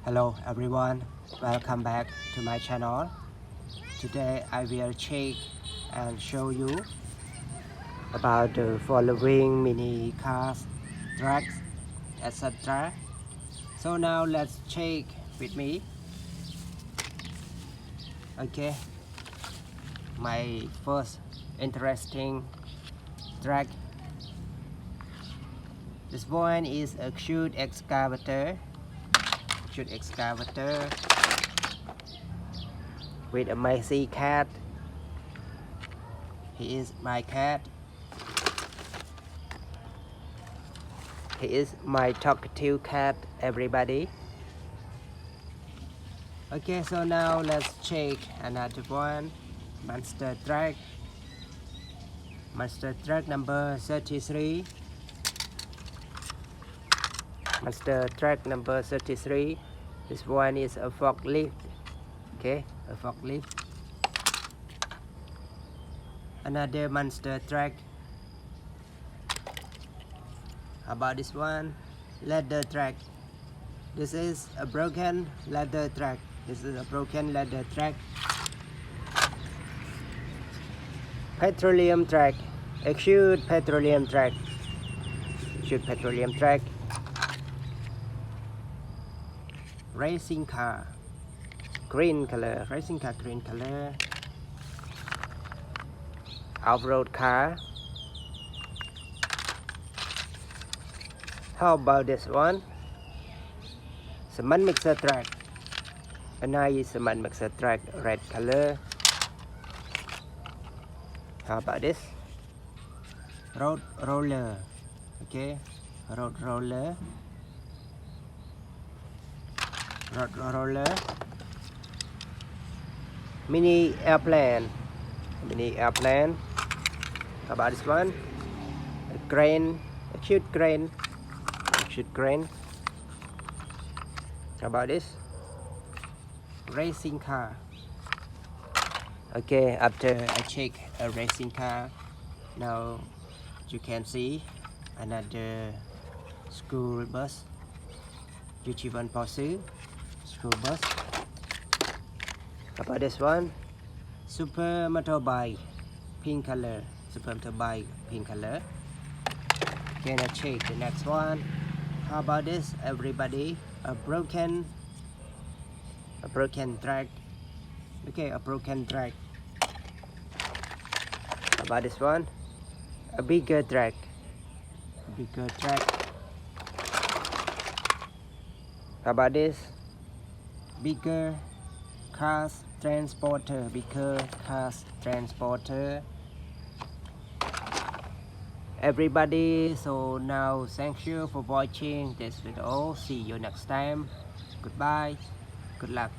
Hello everyone, welcome back to my channel. Today I will check and show you about the following mini cars, trucks, etc. So now let's check with me. Okay, my first interesting truck. This one is a cute excavator. With a messy cat. He is my cat. He is my talkative cat, everybody. Okay, so now let's check another one. Monster truck number 33. Monster truck number 33. This one is a forklift. Okay, a forklift. Another monster truck. How about this one? Ladder truck. This is a broken ladder truck. Petroleum truck. A cute petroleum truck. Racing car. Green color. Off-road car. How about this one? Cement mixer truck. A nice cement mixer truck, red color. How about this? Road roller. Okay, road roller. Mini airplane. How about this one? A crane. A cute crane. How about this? Racing car. Okay, after I check a racing car, now you can see another school bus. Yuchivan Posu school bus. How about this one? Super motorbike, pink color. Okay, now check the next one. How about this, everybody? A broken track. Okay, a broken track. How about this one? A bigger track. How about this? Bigger cars transporter. Everybody, so now thank you for watching this video. See you next time. Goodbye. Good luck.